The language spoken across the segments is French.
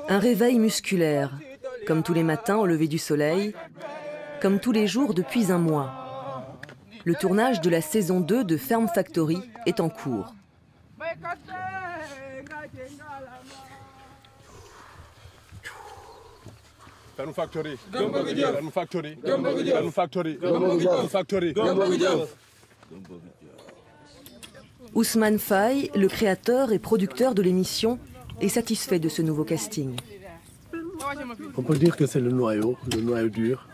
Un réveil musculaire, comme tous les matins au lever du soleil, comme tous les jours depuis un mois. Le tournage de la saison 2 de Ferm Factory est en cours. Ferm Factory. Ferm Factory. Ferm Factory. Ferm Factory. Ousmane Faye, le créateur et producteur de l'émission, est satisfait de ce nouveau casting. On peut dire que c'est le noyau dur,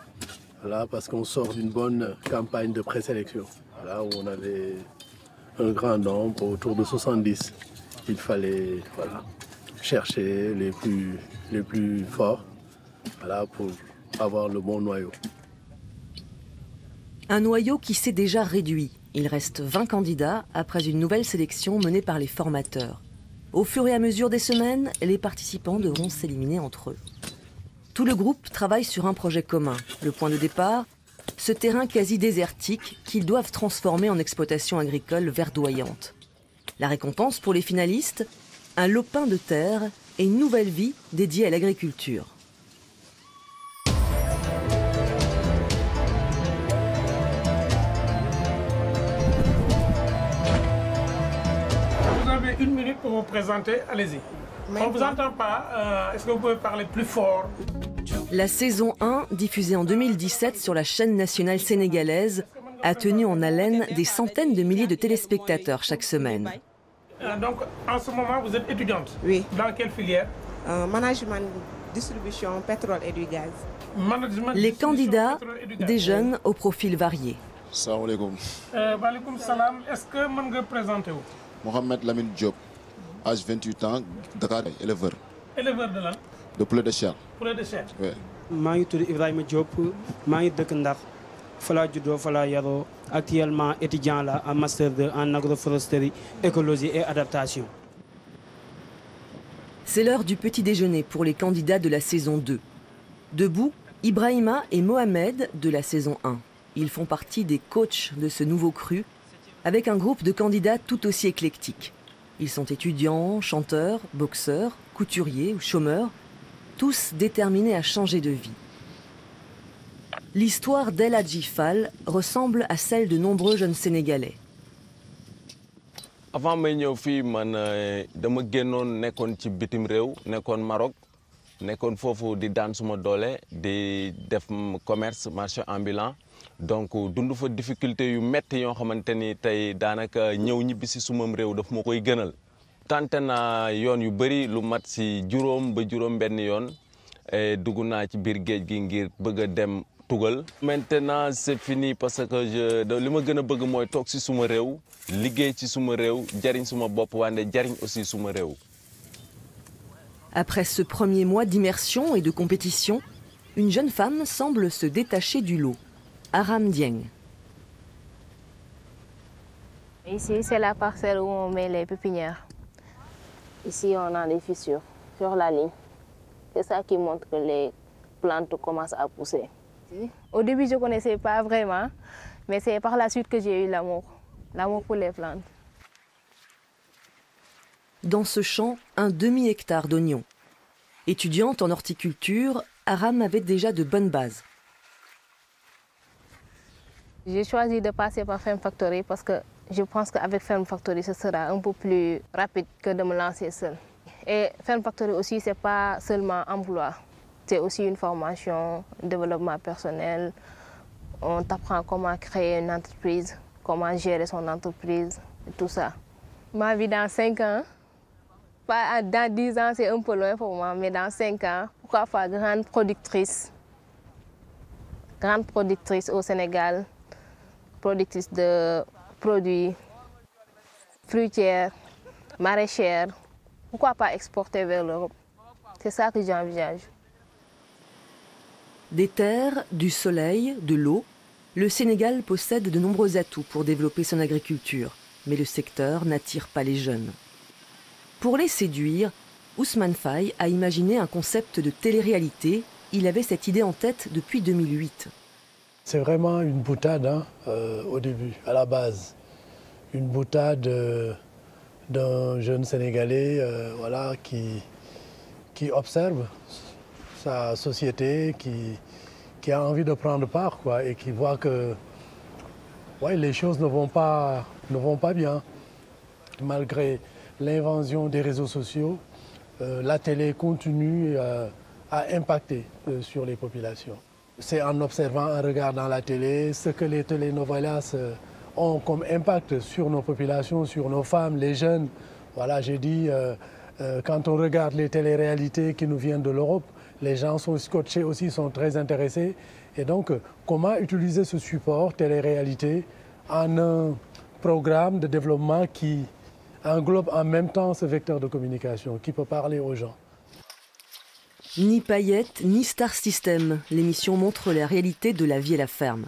voilà, parce qu'on sort d'une bonne campagne de présélection, voilà, où on avait un grand nombre, autour de 70. Il fallait chercher les plus forts, voilà, pour avoir le bon noyau. Un noyau qui s'est déjà réduit. Il reste 20 candidats après une nouvelle sélection menée par les formateurs. Au fur et à mesure des semaines, les participants devront s'éliminer entre eux. Tout le groupe travaille sur un projet commun. Le point de départ, ce terrain quasi désertique qu'ils doivent transformer en exploitation agricole verdoyante. La récompense pour les finalistes, un lopin de terre et une nouvelle vie dédiée à l'agriculture. Vous avez 1 minute pour vous présenter, allez-y. On ne vous entend pas, est-ce que vous pouvez parler plus fort? La saison 1, diffusée en 2017 sur la chaîne nationale sénégalaise, a tenu en haleine des centaines de milliers de téléspectateurs chaque semaine. Donc, en ce moment, vous êtes étudiante? Oui. Dans quelle filière? Management, distribution, pétrole et du gaz. Les candidats, des jeunes au profil varié. Salam alaikum. Walaikum salam. Est-ce que vous pouvez présenter? Mohamed Lamine Diop, âge 28 ans, Dakar, éleveur. Éleveur de là? De poulet de chair. Poulet de chair. Oui. Je suis Ibrahima Diop, je suis de Ndar. Actuellement étudiant là, en master 2 en agroforesterie, écologie et adaptation. C'est l'heure du petit déjeuner pour les candidats de la saison 2. Debout, Ibrahima et Mohamed de la saison 1. Ils font partie des coachs de ce nouveau cru, avec un groupe de candidats tout aussi éclectiques. Ils sont étudiants, chanteurs, boxeurs, couturiers ou chômeurs, tous déterminés à changer de vie. L'histoire d'El Hadji Fall ressemble à celle de nombreux jeunes Sénégalais. Avant may ñëw fii man dama génnoon nekkoon ci bitim réew nekkoon Maroc nekkoon foofu di daan suma doole di def commerce marché ambulant donc dund fa difficulté yu metti yoo xamante ni tey daanaka ñëw ñibbi si sumam réew daf ma koy gënal. Tante naa yoon yu bëri lu mat si juróom ba juróom benn yoon dugg naa ci biir géej gi ngir bëgg a dem Tugal. Maintenant c'est fini parce que li ma gën a bëgg mooy toog si suma réew liggéey ci suma réew jariñ suma bopp wante jariñ aussi suma réew. Après ce premier mois d'immersion et de compétition, une jeune femme semble se détacher du lot. Aram Dieng. Ici, c'est la parcelle où on met les pépinières. Ici, on a des fissures sur la ligne. C'est ça qui montre que les plantes commencent à pousser. Au début, je ne connaissais pas vraiment, mais c'est par la suite que j'ai eu l'amour pour les plantes. Dans ce champ, un demi-hectare d'oignons. Étudiante en horticulture, Aram avait déjà de bonnes bases. J'ai choisi de passer par Ferm Factory parce que je pense qu'avec Ferm Factory, ce sera un peu plus rapide que de me lancer seule. Et Ferm Factory aussi, ce n'est pas seulement emploi. C'est aussi une formation, développement personnel. On t'apprend comment créer une entreprise, comment gérer son entreprise, et tout ça. Ma vie dans 5 ans, pas dans 10 ans, c'est un peu loin pour moi, mais dans 5 ans, pourquoi pas grande productrice au Sénégal, productrice de produits fruitières, maraîchères, pourquoi pas exporter vers l'Europe. C'est ça que j'envisage. Des terres, du soleil, de l'eau, le Sénégal possède de nombreux atouts pour développer son agriculture, mais le secteur n'attire pas les jeunes. Pour les séduire, Ousmane Faye a imaginé un concept de télé-réalité il avait cette idée en tête depuis 2008. C'est vraiment une boutade au début, à la base. Une boutade d'un jeune Sénégalais voilà, qui observe sa société, qui a envie de prendre part quoi, et qui voit que ouais, les choses ne vont pas bien. Malgré l'invention des réseaux sociaux, la télé continue à impacter sur les populations. C'est en observant, en regardant la télé, ce que les telenovelas ont comme impact sur nos populations, sur nos femmes, les jeunes. Voilà, j'ai dit, quand on regarde les téléréalités qui nous viennent de l'Europe, les gens sont scotchés aussi, sont très intéressés. Et donc, comment utiliser ce support télé-réalité en un programme de développement qui englobe en même temps ce vecteur de communication, qui peut parler aux gens. Ni paillettes, ni star system, l'émission montre la réalité de la vie à la ferme.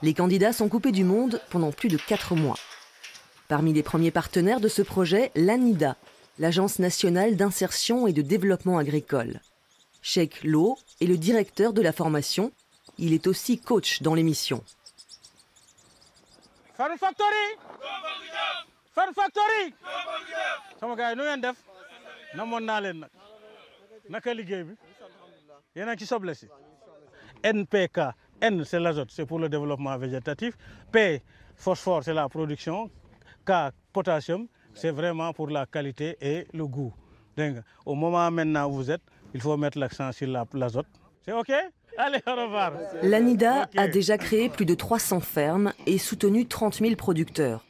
Les candidats sont coupés du monde pendant plus de 4 mois. Parmi les premiers partenaires de ce projet, l'ANIDA, l'Agence nationale d'insertion et de développement agricole. Cheikh Lo est le directeur de la formation. Il est aussi coach dans l'émission. Farm Factory Farm Factory sama gars yi nu ngeen def namoon naa leen nag naka liggéey bi yéen a ci soble si NPK N c'est l'azote, c'est pour le développement végétatif, P phosphore c'est la production, K potassium c'est vraiment pour la qualité et le goût. Donc, au moment maintenant où vous êtes, il faut mettre l'accent sur l'azote. C'est OK? Allez, au revoir. L'ANIDA a déjà créé plus de 300 fermes et soutenu 30 000 producteurs.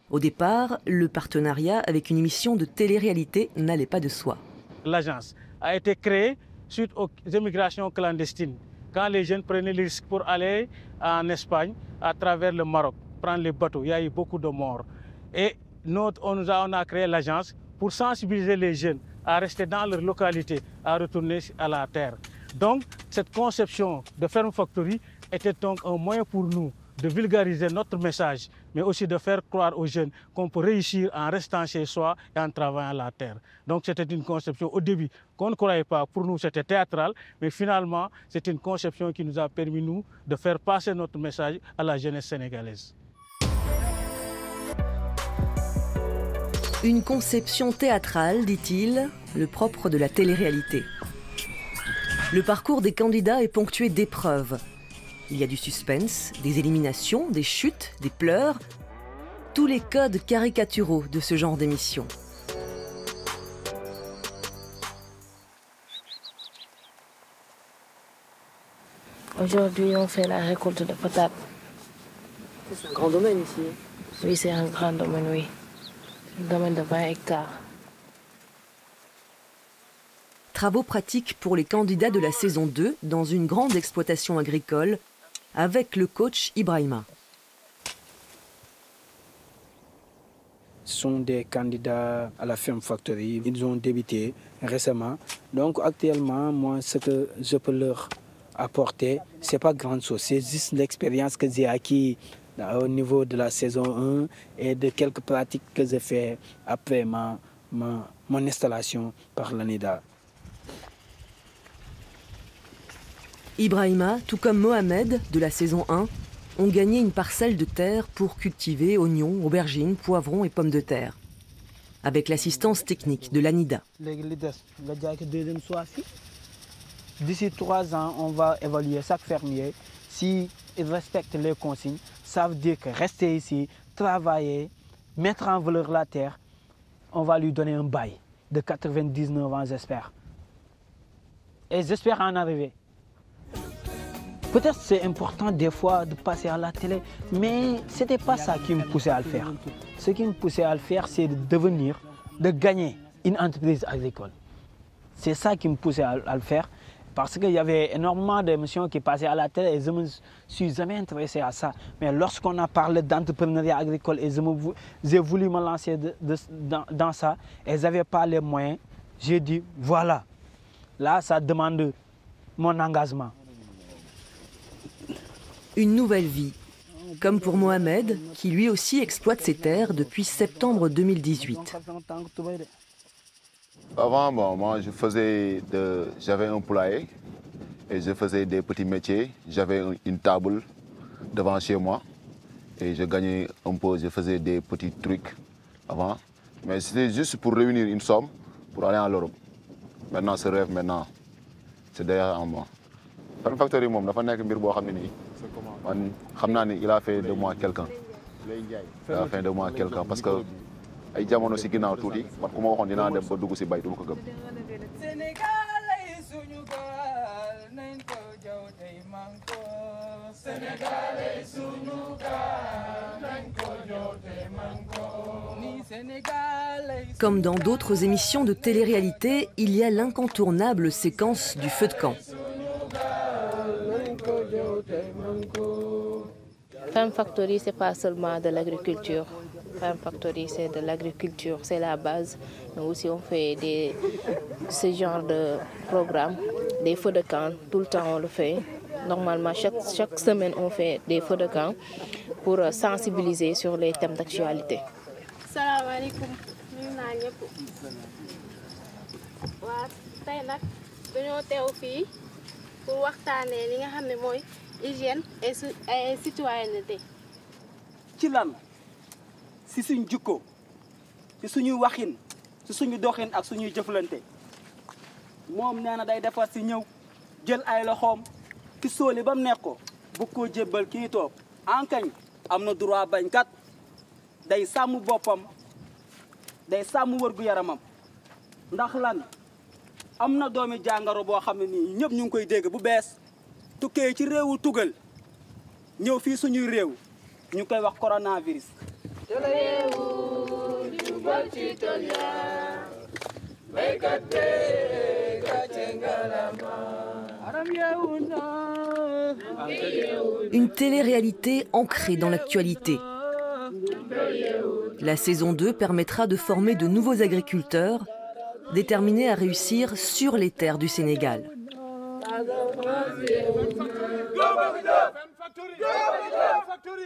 Au départ, le partenariat avec une émission de télé-réalité n'allait pas de soi. L'agence a été créée suite aux émigrations clandestines. Quand les jeunes prenaient le risque pour aller en Espagne, à travers le Maroc, prendre les bateaux, il y a eu beaucoup de morts. Et on a créé l'agence pour sensibiliser les jeunes à rester dans leur localité, à retourner à la terre. Donc, cette conception de Ferme Factory était donc un moyen pour nous de vulgariser notre message, mais aussi de faire croire aux jeunes qu'on peut réussir en restant chez soi et en travaillant à la terre. Donc, c'était une conception au début qu'on ne croyait pas. Pour nous, c'était théâtral, mais finalement, c'est une conception qui nous a permis, nous, de faire passer notre message à la jeunesse sénégalaise. Une conception théâtrale, dit-il, le propre de la télé-réalité. Le parcours des candidats est ponctué d'épreuves. Il y a du suspense, des éliminations, des chutes, des pleurs. Tous les codes caricaturaux de ce genre d'émission. Aujourd'hui, on fait la récolte de patates. C'est un grand domaine ici. Oui, c'est un grand domaine, oui. Un domaine de 20 hectares. Travaux pratiques pour les candidats de la saison 2 dans une grande exploitation agricole avec le coach Ibrahima. Ce sont des candidats à la Ferme Factory. Ils ont débuté récemment. Donc actuellement, moi, ce que je peux leur apporter, ce n'est pas grand chose. C'est juste l'expérience que j'ai acquis au niveau de la saison 1 et de quelques pratiques que j'ai fait après mon installation par l'ANIDA. Ibrahima, tout comme Mohamed de la saison 1, ont gagné une parcelle de terre pour cultiver oignons, aubergines, poivrons et pommes de terre. Avec l'assistance technique de l'ANIDA. D'ici 3 ans, on va évaluer chaque fermier. S'il respecte les consignes, ça veut dire que rester ici, travailler, mettre en valeur la terre, on va lui donner un bail de 99 ans, j'espère. Et j'espère en arriver. Peut-être c'est important des fois de passer à la télé, mais ce n'était pas ça qui me poussait à le faire. Ce qui me poussait à le faire, c'est de gagner une entreprise agricole. C'est ça qui me poussait à le faire, parce qu'il y avait énormément d'émissions qui passaient à la télé et je ne me suis jamais intéressé à ça. Mais lorsqu'on a parlé d'entrepreneuriat agricole et j'ai voulu me lancer dans ça et je n'avais pas les moyens, j'ai dit voilà, là ça demande mon engagement. Une nouvelle vie, comme pour Mohamed, qui lui aussi exploite ses terres depuis septembre 2018. Avant, moi, j'avais un poulailler et je faisais des petits métiers. J'avais une table devant chez moi et je gagnais un peu, je faisais des petits trucs avant. Mais c'était juste pour réunir une somme pour aller en Europe. Maintenant, ce rêve, maintenant, c'est derrière en moi. Fun Factory, il a fait de moi quelqu'un. Il a fait de moi quelqu'un parce que ay jamono si ginnaaw tuuti man ku ma waxoon dinaa dem ba dugg si bay du ma ko gëm. Comme dans d'autres émissions de télé-réalité, il y a l'incontournable séquence du feu de camp. Fun Factory, ce n'est pas seulement de l'agriculture. Fun Factory, c'est de l'agriculture, c'est la base. Nous aussi, on fait ce genre de programme, des feux de camp. Tout le temps, on le fait. Normalement, chaque semaine, on fait des feux de camp pour sensibiliser sur les thèmes d'actualité. Salam alaikum. Nous sommes pour waxtaanee li nga xam ne mooy hygiène et citoyenneté. ci lan si suñ jikko si suñuy waxin si suñu doxin ak suñuy jëflante moom nee na day defar si ñëw jël ay loxoom ki sóoli ba mu nekk ko bu ko jébbal kii toog ankañ am na droit bañkat day sàmm boppam day sàmm wërgu yaramam ndax lan am na doomi jàngoro boo xam ne nii ñëpp ñu ngi koy dégg bu bees tukkee ci réewu tugal ñëw fii suñuy réew ñu koy wax coronavirus. Une télé-réalité ancrée dans l'actualité. La saison 2 permettra de former de nouveaux agriculteurs déterminés à réussir sur les terres du Sénégal.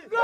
Go,